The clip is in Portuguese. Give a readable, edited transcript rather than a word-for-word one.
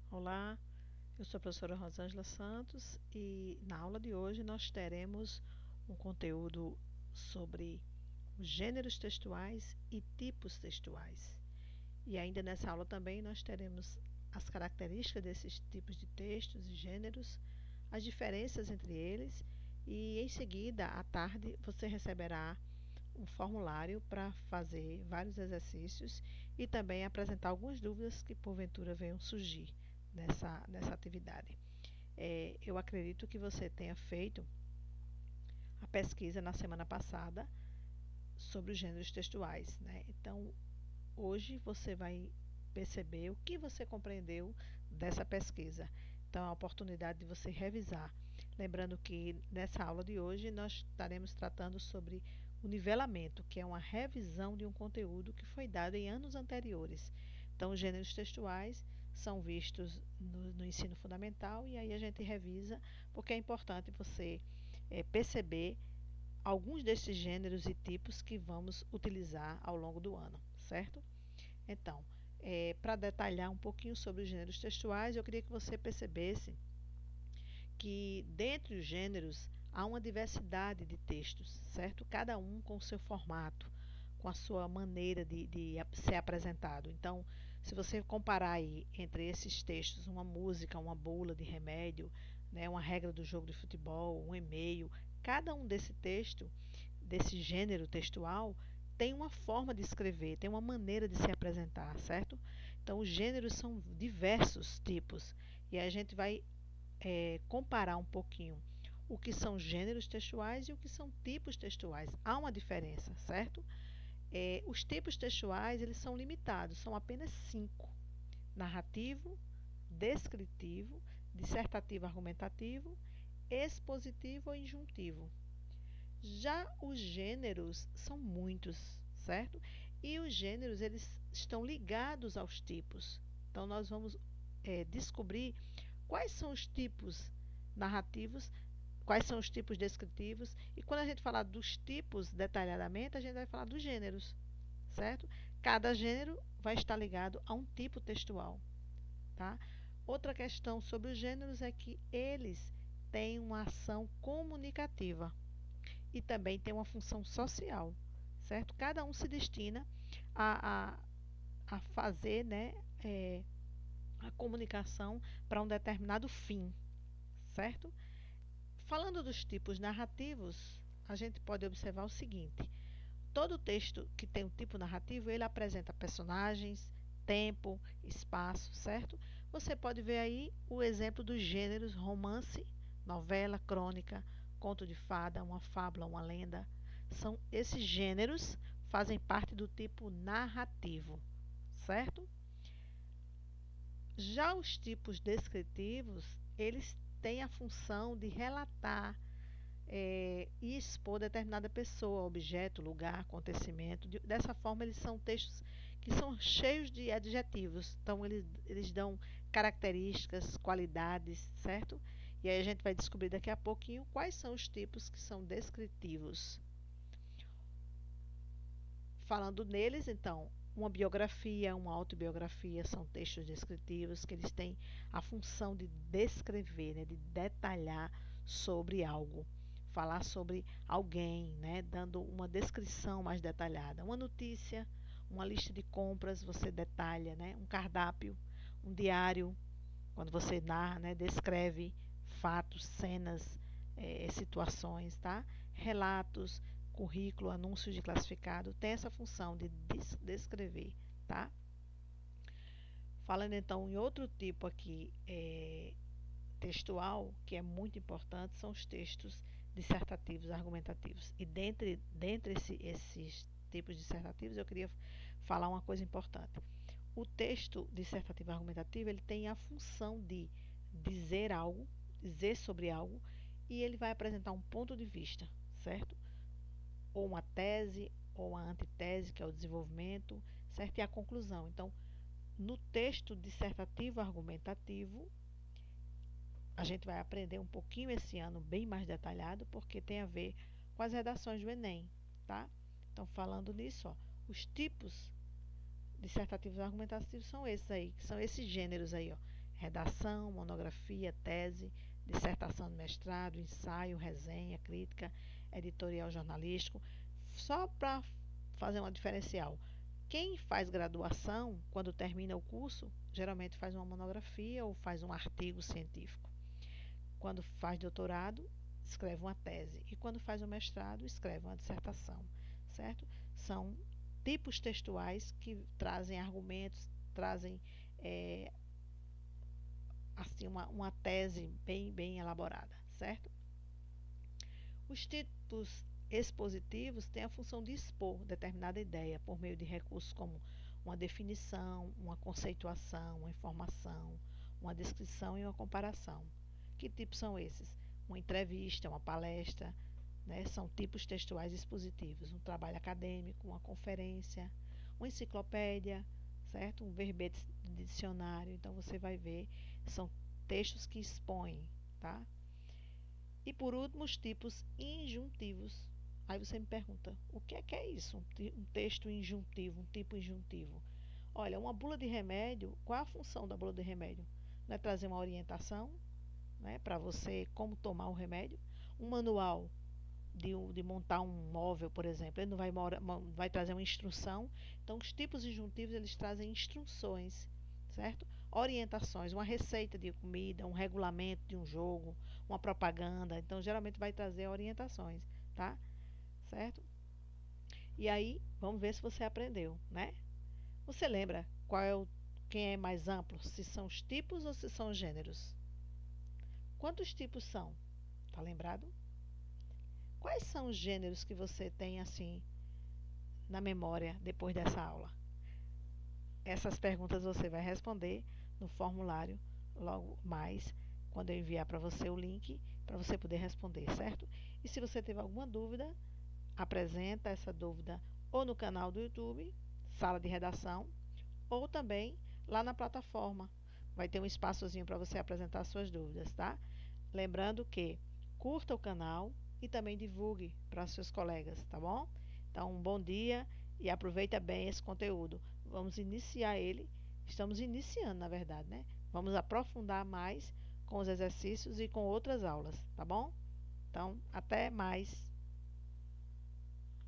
Olá, eu sou a professora Rosângela Santos e na aula de hoje nós teremos um conteúdo sobre os gêneros textuais e tipos textuais. E ainda nessa aula também nós teremos as características desses tipos de textos e gêneros, as diferenças entre eles e em seguida, à tarde, você receberá um formulário para fazer vários exercícios e também apresentar algumas dúvidas que porventura venham surgir nessa atividade. Eu acredito que você tenha feito a pesquisa na semana passada sobre os gêneros textuais, né? Então, hoje você vai perceber o que você compreendeu dessa pesquisa. Então, é a oportunidade de você revisar. Lembrando que nessa aula de hoje nós estaremos tratando sobre o nivelamento, que é uma revisão de um conteúdo que foi dado em anos anteriores. Então, os gêneros textuais são vistos no ensino fundamental e aí a gente revisa, porque é importante você perceber alguns desses gêneros e tipos que vamos utilizar ao longo do ano, certo? Então, para detalhar um pouquinho sobre os gêneros textuais, eu queria que você percebesse que dentre os gêneros há uma diversidade de textos, certo? Cada um com o seu formato, com a sua maneira de ser apresentado. Então, se você comparar aí entre esses textos, uma música, uma bula de remédio, né, uma regra do jogo de futebol, um e-mail, cada um desse gênero textual, tem uma forma de escrever, tem uma maneira de se apresentar, certo? Então, os gêneros são diversos tipos e a gente vai comparar um pouquinho o que são gêneros textuais e o que são tipos textuais. Há uma diferença, certo? Os tipos textuais eles são limitados, são apenas 5: narrativo, descritivo, dissertativo argumentativo, expositivo ou injuntivo. Já os gêneros são muitos, certo? E os gêneros eles estão ligados aos tipos. Então nós vamos descobrir quais são os tipos narrativos, quais são os tipos descritivos, e quando a gente falar dos tipos detalhadamente, a gente vai falar dos gêneros, certo? Cada gênero vai estar ligado a um tipo textual, tá? Outra questão sobre os gêneros é que eles têm uma ação comunicativa e também têm uma função social, certo? Cada um se destina a, a, a fazer, né, a comunicação para um determinado fim, certo? Falando dos tipos narrativos, a gente pode observar o seguinte: todo texto que tem um tipo narrativo, ele apresenta personagens, tempo, espaço, certo? Você pode ver aí o exemplo dos gêneros romance, novela, crônica, conto de fada, uma fábula, uma lenda. São esses gêneros fazem parte do tipo narrativo, certo? Já os tipos descritivos, eles têm a função de relatar e expor determinada pessoa, objeto, lugar, acontecimento. Dessa forma, eles são textos que são cheios de adjetivos. Então, eles dão características, qualidades, certo? E aí a gente vai descobrir daqui a pouquinho quais são os tipos que são descritivos. Falando neles, então, uma biografia, uma autobiografia são textos descritivos que eles têm a função de descrever, né, de detalhar sobre algo, falar sobre alguém, né, dando uma descrição mais detalhada. Uma notícia, uma lista de compras, você detalha, né, um cardápio, um diário, quando você narra, né, descreve fatos, cenas, situações, tá? Relatos, currículo, anúncios de classificado, tem essa função de descrever, tá? Falando então em outro tipo aqui textual, que é muito importante, são os textos dissertativos, argumentativos. E dentre esses tipos dissertativos, eu queria falar uma coisa importante. O texto dissertativo argumentativo ele tem a função de dizer algo, dizer sobre algo, e ele vai apresentar um ponto de vista, certo? Ou uma tese, ou uma antitese, que é o desenvolvimento, certo? E a conclusão. Então, no texto dissertativo argumentativo, a gente vai aprender um pouquinho esse ano, bem mais detalhado, porque tem a ver com as redações do Enem, tá? Então, falando nisso, ó, os tipos dissertativos argumentativos são esses aí, que são esses gêneros aí, ó. redação, monografia, tese, dissertação de mestrado, ensaio, resenha, crítica, editorial jornalístico. Só para fazer uma diferencial, quem faz graduação, quando termina o curso, geralmente faz uma monografia ou faz um artigo científico. Quando faz doutorado, escreve uma tese. E quando faz o mestrado, escreve uma dissertação, certo? São tipos textuais que trazem argumentos, trazem assim uma tese bem elaborada, certo? Os tipos expositivos têm a função de expor determinada ideia por meio de recursos como uma definição, uma conceituação, uma informação, uma descrição e uma comparação. Que tipos são esses? Uma entrevista, uma palestra, né? São tipos textuais expositivos. Um trabalho acadêmico, uma conferência, uma enciclopédia, certo? Um verbete de dicionário. Então você vai ver, são textos que expõem, tá? E por último, os tipos injuntivos. Aí você me pergunta, o que é isso? Um texto injuntivo, um tipo injuntivo. Olha, uma bula de remédio, qual é a função da bula de remédio? Não é trazer uma orientação, né, para você como tomar o remédio? Um manual de montar um móvel, por exemplo, ele não vai trazer uma instrução. Então, os tipos injuntivos, eles trazem instruções, certo? Orientações, uma receita de comida, um regulamento de um jogo, uma propaganda. Então, geralmente vai trazer orientações, tá? Certo? E aí, vamos ver se você aprendeu, né? Você lembra quem é mais amplo? Se são os tipos ou se são os gêneros? Quantos tipos são? Tá lembrado? Quais são os gêneros que você tem assim na memória depois dessa aula? Essas perguntas você vai responder no formulário logo mais, quando eu enviar para você o link, para você poder responder, certo? E se você teve alguma dúvida, apresenta essa dúvida ou no canal do YouTube, Sala de Redação, ou também lá na plataforma. Vai ter um espaçozinho para você apresentar suas dúvidas, tá? Lembrando que curta o canal e também divulgue para seus colegas, tá bom? Então, um bom dia e aproveita bem esse conteúdo. Vamos iniciar ele. Estamos iniciando, na verdade, né? Vamos aprofundar mais com os exercícios e com outras aulas, tá bom? Então, até mais.